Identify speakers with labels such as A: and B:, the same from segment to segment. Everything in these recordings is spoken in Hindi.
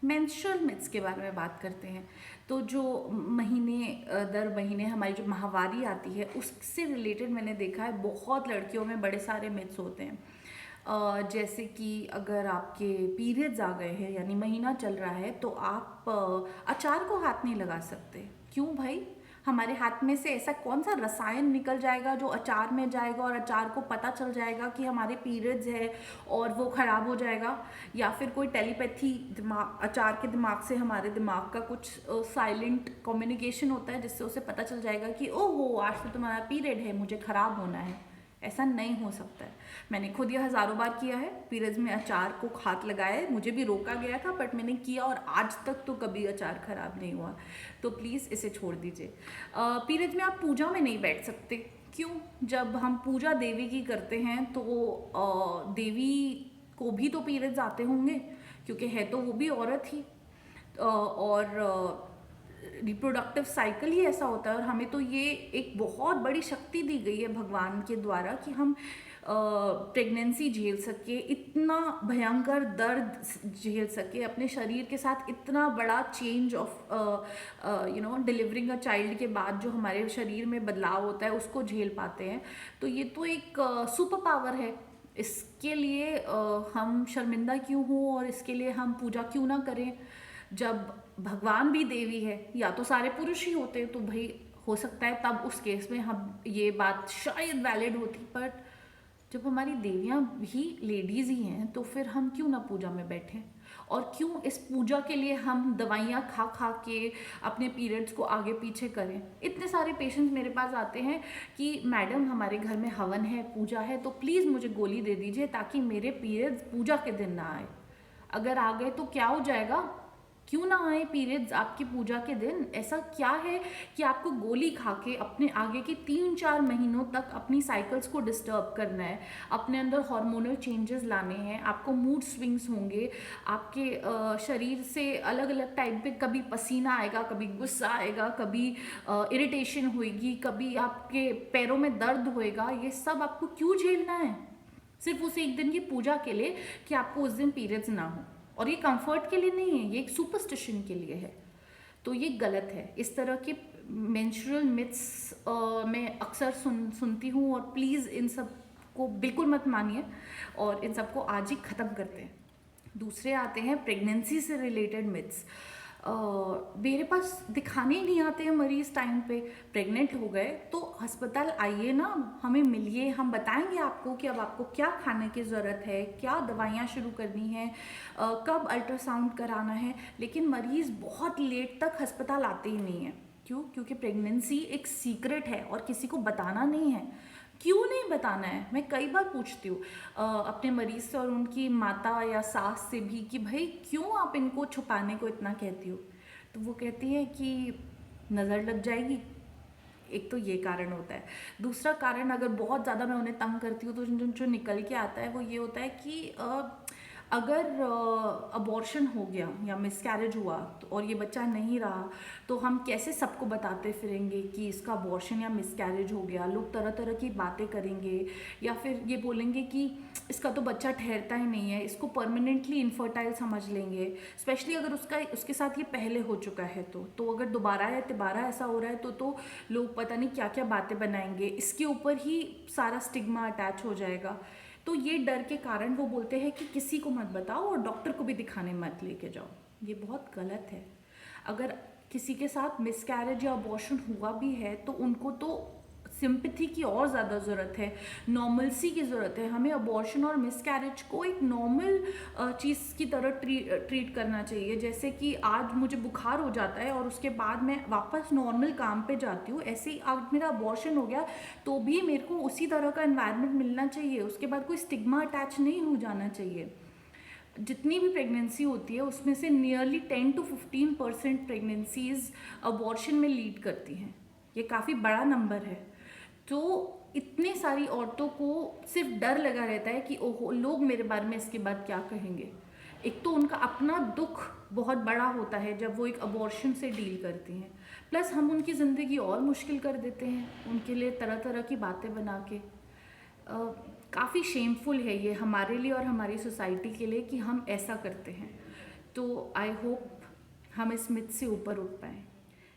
A: मेंस्ट्रुअल मिथ्स के बारे में बात करते हैं। तो जो महीने दर महीने हमारी जो माहवारी आती है उससे रिलेटेड मैंने देखा है बहुत लड़कियों में बड़े सारे मिथ्स होते हैं। जैसे कि अगर आपके पीरियड्स आ गए हैं यानी महीना चल रहा है तो आप अचार को हाथ नहीं लगा सकते। क्यों भाई? हमारे हाथ में से ऐसा कौन सा रसायन निकल जाएगा जो अचार में जाएगा और अचार को पता चल जाएगा कि हमारे पीरियड्स है और वो ख़राब हो जाएगा? या फिर कोई टेलीपैथी दिमाग अचार के दिमाग से हमारे दिमाग का कुछ साइलेंट कम्युनिकेशन होता है जिससे उसे पता चल जाएगा कि ओहो आज तो तुम्हारा पीरियड है, मुझे ख़राब होना है। ऐसा नहीं हो सकता है। मैंने खुद ये हज़ारों बार किया है, पीरियड्स में अचार को हाथ लगाया है, मुझे भी रोका गया था बट मैंने किया और आज तक तो कभी अचार ख़राब नहीं हुआ। तो प्लीज़ इसे छोड़ दीजिए। पीरियड्स में आप पूजा में नहीं बैठ सकते। क्यों? जब हम पूजा देवी की करते हैं तो देवी को भी तो पीरियड्स आते होंगे, क्योंकि है तो वो भी औरत ही। और रिप्रोडक्टिव साइकिल ही ऐसा होता है और हमें तो ये एक बहुत बड़ी शक्ति दी गई है भगवान के द्वारा कि हम प्रेगनेंसी झेल सके, इतना भयंकर दर्द झेल सके, अपने शरीर के साथ इतना बड़ा change of delivering a child के बाद जो हमारे शरीर में बदलाव होता है उसको झेल पाते हैं। तो ये तो एक सुपर पावर है। इसके लिए हम शर्मिंदा क्यों हों और इसके लिए हम पूजा क्यों ना करें? जब भगवान भी देवी है या तो सारे पुरुष ही होते तो भाई हो सकता है तब उस केस में हम ये बात शायद वैलिड होती। पर जब हमारी देवियाँ भी लेडीज़ ही हैं तो फिर हम क्यों ना पूजा में बैठें? और क्यों इस पूजा के लिए हम दवाइयाँ खा खा के अपने पीरियड्स को आगे पीछे करें? इतने सारे पेशेंट्स मेरे पास आते हैं कि मैडम हमारे घर में हवन है, पूजा है, तो प्लीज़ मुझे गोली दे दीजिए ताकि मेरे पीरियड्स पूजा के दिन ना आए। अगर आ गए तो क्या हो जाएगा? क्यों ना आए पीरियड्स आपकी पूजा के दिन? ऐसा क्या है कि आपको गोली खा के अपने आगे के 3-4 महीनों तक अपनी साइकिल्स को डिस्टर्ब करना है, अपने अंदर हार्मोनल चेंजेस लाने हैं, आपको मूड स्विंग्स होंगे, आपके शरीर से अलग अलग टाइप पे कभी पसीना आएगा, कभी गुस्सा आएगा, कभी इरिटेशन होएगी, कभी आपके पैरों में दर्द होएगा। ये सब आपको क्यों झेलना है? सिर्फ उस एक दिन की पूजा के लिए कि आपको उस दिन पीरियड्स ना हो। और ये कंफर्ट के लिए नहीं है, ये एक सुपरस्टिशन के लिए है। तो ये गलत है। इस तरह के मेंस्ट्रुअल मिथ्स मैं अक्सर सुनती हूँ और प्लीज़ इन सब को बिल्कुल मत मानिए और इन सबको आज ही ख़त्म करते हैं। दूसरे आते हैं प्रेगनेंसी से रिलेटेड मिथ्स। मेरे पास दिखाने ही नहीं आते हैं मरीज़ टाइम पे। प्रेग्नेंट हो गए तो अस्पताल आइए ना, हमें मिलिए, हम बताएंगे आपको कि अब आपको क्या खाने की ज़रूरत है, क्या दवाइयाँ शुरू करनी है, कब अल्ट्रासाउंड कराना है। लेकिन मरीज़ बहुत लेट तक अस्पताल आते ही नहीं हैं। क्यों? क्योंकि प्रेगनेंसी एक सीक्रेट है और किसी को बताना नहीं है। क्यों नहीं बताना है? मैं कई बार पूछती हूँ अपने मरीज से और उनकी माता या सास से भी कि भाई क्यों आप इनको छुपाने को इतना कहती हो? तो वो कहती है कि नज़र लग जाएगी। एक तो ये कारण होता है। दूसरा कारण, अगर बहुत ज़्यादा मैं उन्हें तंग करती हूँ तो जो जो निकल के आता है वो ये होता है कि अगर अबॉर्शन हो गया या मिसकैरेज हुआ तो और ये बच्चा नहीं रहा तो हम कैसे सबको बताते फिरेंगे कि इसका अबॉर्शन या मिसकैरेज हो गया? लोग तरह तरह की बातें करेंगे या फिर ये बोलेंगे कि इसका तो बच्चा ठहरता ही नहीं है, इसको परमानेंटली इनफर्टाइल समझ लेंगे। स्पेशली अगर उसके साथ ये पहले हो चुका है तो अगर दोबारा या तिबारा ऐसा हो रहा है तो लोग पता नहीं क्या क्या बातें बनाएंगे, इसके ऊपर ही सारा स्टिग्मा अटैच हो जाएगा। तो ये डर के कारण वो बोलते हैं कि किसी को मत बताओ और डॉक्टर को भी दिखाने मत लेके जाओ। ये बहुत गलत है। अगर किसी के साथ मिसकैरेज या अबॉर्शन हुआ भी है तो उनको तो सिंपैथी की और ज़्यादा ज़रूरत है, नॉर्मलसी की ज़रूरत है। हमें अबॉर्शन और मिसकैरेज को एक नॉर्मल चीज़ की तरह ट्रीट करना चाहिए। जैसे कि आज मुझे बुखार हो जाता है और उसके बाद मैं वापस नॉर्मल काम पे जाती हूँ, ऐसे ही आज मेरा अबॉर्शन हो गया तो भी मेरे को उसी तरह का एनवायरनमेंट मिलना चाहिए, उसके बाद कोई स्टिग्मा अटैच नहीं हो जाना चाहिए। जितनी भी प्रेगनेंसी होती है उसमें से नियरली 10 to 15% प्रेगनेंसीज अबॉर्शन में लीड करती हैं। ये काफ़ी बड़ा नंबर है। तो इतनी सारी औरतों को सिर्फ डर लगा रहता है कि ओहो लोग मेरे बारे में इसके बाद क्या कहेंगे। एक तो उनका अपना दुख बहुत बड़ा होता है जब वो एक अबॉर्शन से डील करती हैं, प्लस हम उनकी ज़िंदगी और मुश्किल कर देते हैं उनके लिए तरह तरह की बातें बना के। काफ़ी शेमफुल है ये हमारे लिए और हमारी सोसाइटी के लिए कि हम ऐसा करते हैं। तो आई होप हम इस मिथ से ऊपर उठ पाएँ।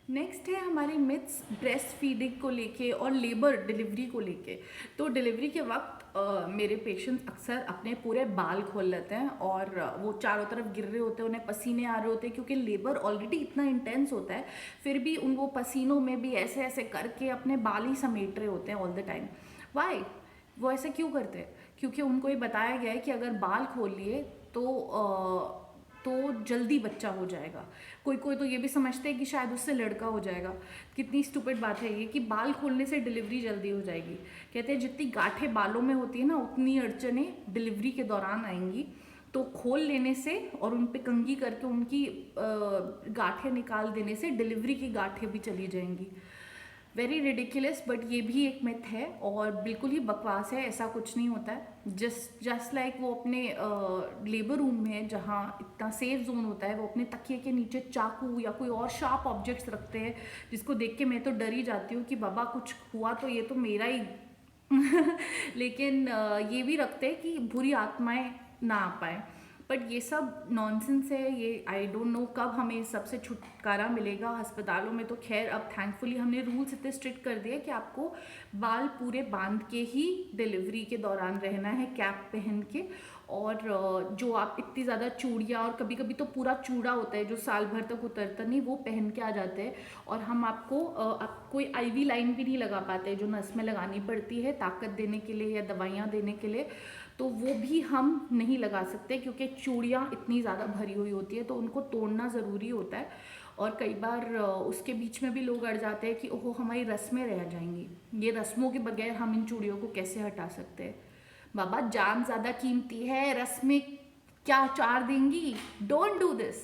A: नेक्स्ट है हमारी मिथ्स ब्रेस्ट फीडिंग को लेके और लेबर डिलीवरी को लेके। तो डिलीवरी के वक्त मेरे पेशेंट्स अक्सर अपने पूरे बाल खोल लेते हैं और वो चारों तरफ गिर रहे होते हैं, उन्हें पसीने आ रहे होते हैं क्योंकि लेबर ऑलरेडी इतना इंटेंस होता है, फिर भी उन वो पसीनों में भी ऐसे ऐसे करके अपने बाल ही समेट रहे होते हैं ऑल द टाइम। वाई? वो ऐसे क्यों करते हैं? क्योंकि उनको ये बताया गया है कि अगर बाल खोल लिए तो जल्दी बच्चा हो जाएगा। कोई कोई तो ये भी समझते हैं कि शायद उससे लड़का हो जाएगा। कितनी स्टूपिड बात है ये कि बाल खोलने से डिलीवरी जल्दी हो जाएगी। कहते हैं जितनी गांठें बालों में होती है ना, उतनी अड़चनें डिलीवरी के दौरान आएंगी। तो खोल लेने से और उन पे कंघी करके उनकी गांठें निकाल देने से डिलीवरी की गांठें भी चली जाएंगी। वेरी रिडिकुलस, बट ये भी एक मिथ है और बिल्कुल ही बकवास है। ऐसा कुछ नहीं होता है। जस्ट लाइक वो अपने लेबर रूम में जहाँ इतना सेफ जोन होता है, वो अपने तकिए के नीचे चाकू या कोई और शार्प ऑब्जेक्ट्स रखते हैं जिसको देख के मैं तो डर ही जाती हूँ कि बाबा कुछ हुआ तो ये तो मेरा ही लेकिन ये भी रखते हैं कि बुरी आत्माएं ना आ पाए। बट ये सब नॉनसेंस है। ये आई डोंट नो कब हमें इस सबसे छुटकारा मिलेगा। अस्पतालों में तो खैर अब थैंकफुली हमने रूल्स इतने स्ट्रिक्ट कर दिए कि आपको बाल पूरे बांध के ही डिलीवरी के दौरान रहना है, कैप पहन के। और जो आप इतनी ज़्यादा चूड़ियाँ और कभी कभी तो पूरा चूड़ा होता है जो साल भर तक उतरता नहीं, वो पहन के आ जाते हैं। और हम आपको कोई आईवी लाइन भी नहीं लगा पाते जो नस में लगानी पड़ती है ताकत देने के लिए या दवाइयाँ देने के लिए, तो वो भी हम नहीं लगा सकते क्योंकि चूड़ियाँ इतनी ज़्यादा भरी हुई होती है, तो उनको तोड़ना ज़रूरी होता है। और कई बार उसके बीच में भी लोग अड़ जाते हैं कि ओहो हमारी रस्में रह जाएंगी, ये रस्मों के बगैर हम इन चूड़ियों को कैसे हटा सकते हैं। बाबा जान ज़्यादा कीमती है, रस्में क्या चार देंगी? Don't do this.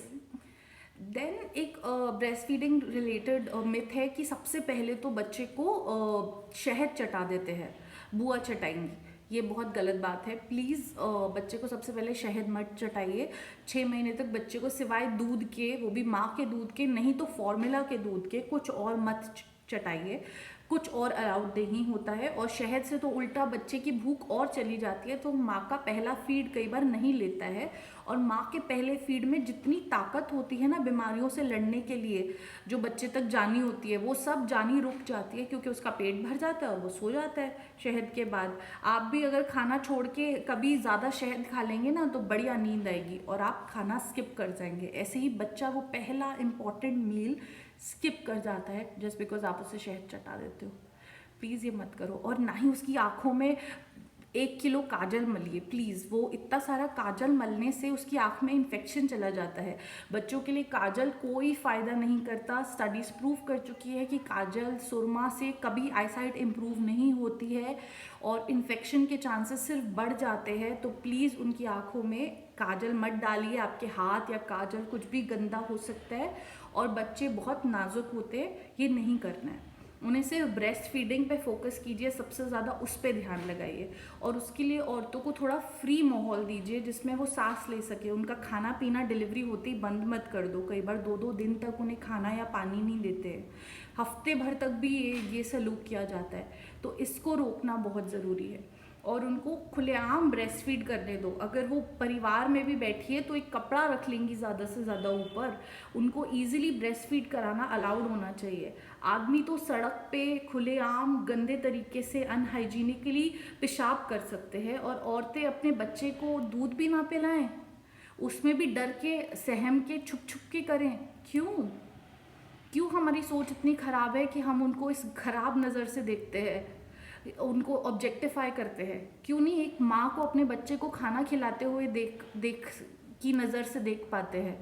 A: देन एक ब्रेस्ट फीडिंग रिलेटेड मिथ है कि सबसे पहले तो बच्चे को शहद चटा देते हैं, बुआ चटाएंगी। ये बहुत गलत बात है। प्लीज़ बच्चे को सबसे पहले शहद मत चटाइए। 6 महीने तक बच्चे को सिवाय दूध के, वो भी माँ के दूध के, नहीं तो फॉर्मूला के दूध के, कुछ और मत चटाइए। कुछ और अलाउड नहीं होता है। और शहद से तो उल्टा बच्चे की भूख और चली जाती है, तो माँ का पहला फीड कई बार नहीं लेता है। और माँ के पहले फीड में जितनी ताकत होती है ना बीमारियों से लड़ने के लिए, जो बच्चे तक जानी होती है, वो सब जानी रुक जाती है क्योंकि उसका पेट भर जाता है और वो सो जाता है शहद के बाद। आप भी अगर खाना छोड़ के कभी ज़्यादा शहद खा लेंगे ना तो बढ़िया नींद आएगी और आप खाना स्किप कर जाएंगे। ऐसे ही बच्चा वो पहला इंपॉर्टेंट मील स्किप कर जाता है जस्ट बिकॉज आप उसे शहद चटा देते हो। प्लीज़ ये मत करो। और ना ही उसकी आँखों में 1 किलो काजल मलिए प्लीज़। वो इतना सारा काजल मलने से उसकी आँख में इन्फेक्शन चला जाता है। बच्चों के लिए काजल कोई फ़ायदा नहीं करता। स्टडीज़ प्रूव कर चुकी है कि काजल सुरमा से कभी आईसाइट इम्प्रूव नहीं होती है और इन्फेक्शन के चांसेस सिर्फ बढ़ जाते हैं। तो प्लीज़ उनकी आँखों में काजल मत डालिए। आपके हाथ या काजल कुछ भी गंदा हो सकता है और बच्चे बहुत नाजुक होते हैं, ये नहीं करना है। उन्हें सिर्फ ब्रेस्ट फीडिंग पे फोकस कीजिए, सबसे ज़्यादा उस पर ध्यान लगाइए। और उसके लिए औरतों को थोड़ा फ्री माहौल दीजिए जिसमें वो सांस ले सके। उनका खाना पीना डिलीवरी होते ही बंद मत कर दो। कई बार 2-2 दिन तक उन्हें खाना या पानी नहीं देते हैं, हफ्ते भर तक भी ये सलूक किया जाता है। तो इसको रोकना बहुत ज़रूरी है। और उनको खुलेआम ब्रेस्ट फीड करने दो। अगर वो परिवार में भी बैठी है तो एक कपड़ा रख लेंगी ज़्यादा से ज़्यादा ऊपर। उनको ईजिली ब्रेस्ट फीड कराना अलाउड होना चाहिए। आदमी तो सड़क पे खुलेआम गंदे तरीके से अनहाइजीनिकली पेशाब कर सकते हैं और औरतें अपने बच्चे को दूध भी ना पिलाएं, उसमें भी डर के सहम के छुप छुप के करें। क्यों हमारी सोच इतनी ख़राब है कि हम उनको इस खराब नज़र से देखते हैं, उनको ऑब्जेक्टिफाई करते हैं? क्यों नहीं एक माँ को अपने बच्चे को खाना खिलाते हुए देख की नज़र से देख पाते हैं?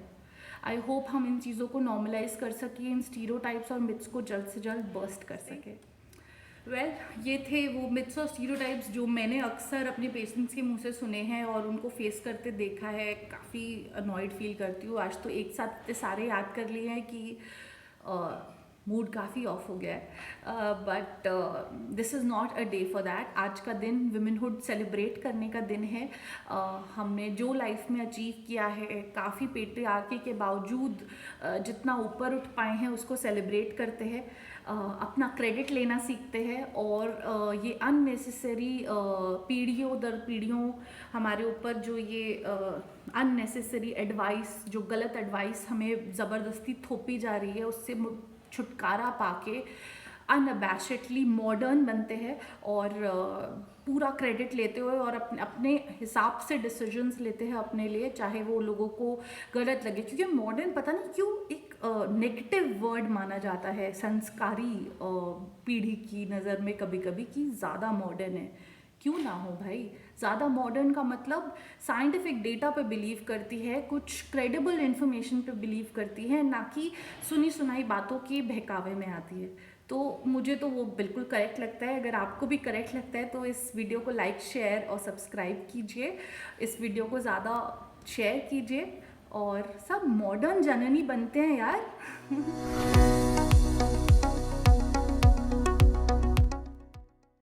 A: आई होप हम इन चीज़ों को नॉर्मलाइज कर सकें, इन स्टीरियोटाइप्स और मिथ्स को जल्द से जल्द बर्स्ट कर सकें। वेल, ये थे वो मिथ्स और स्टीरियोटाइप्स जो मैंने अक्सर अपने पेशेंट्स के मुंह से सुने हैं और उनको फेस करते देखा है। काफ़ी अनॉयड फील करती हूँ। आज तो एक साथ इतने सारे याद कर लिए हैं कि मूड काफ़ी ऑफ हो गया है, but this is not a day for that. आज का दिन विमेनहुड सेलिब्रेट करने का दिन है। हमने जो लाइफ में अचीव किया है, काफ़ी पेट्रियार्की के बावजूद जितना ऊपर उठ पाए हैं उसको सेलिब्रेट करते हैं, अपना क्रेडिट लेना सीखते हैं, और ये अननेसेसरी पीढ़ियों दर पीढ़ियों हमारे ऊपर जो ये अननेसेसरी एडवाइस, जो गलत एडवाइस हमें ज़बरदस्ती थोपी जा रही है, उससे छुटकारा पाके अनअबैशडली मॉडर्न बनते हैं, और पूरा क्रेडिट लेते हुए और अपने अपने हिसाब से डिसीजंस लेते हैं अपने लिए, चाहे वो लोगों को गलत लगे। क्योंकि मॉडर्न पता नहीं क्यों एक नेगेटिव वर्ड माना जाता है संस्कारी पीढ़ी की नज़र में कभी कभी, कि ज़्यादा मॉडर्न है। क्यों ना हो भाई, ज़्यादा मॉडर्न का मतलब साइंटिफिक डेटा पे बिलीव करती है, कुछ क्रेडिबल इन्फॉर्मेशन पे बिलीव करती है, ना कि सुनी सुनाई बातों के बहकावे में आती है। तो मुझे तो वो बिल्कुल करेक्ट लगता है। अगर आपको भी करेक्ट लगता है तो इस वीडियो को लाइक, शेयर और सब्सक्राइब कीजिए, इस वीडियो को ज़्यादा शेयर कीजिए, और सब मॉडर्न जननी बनते हैं यार।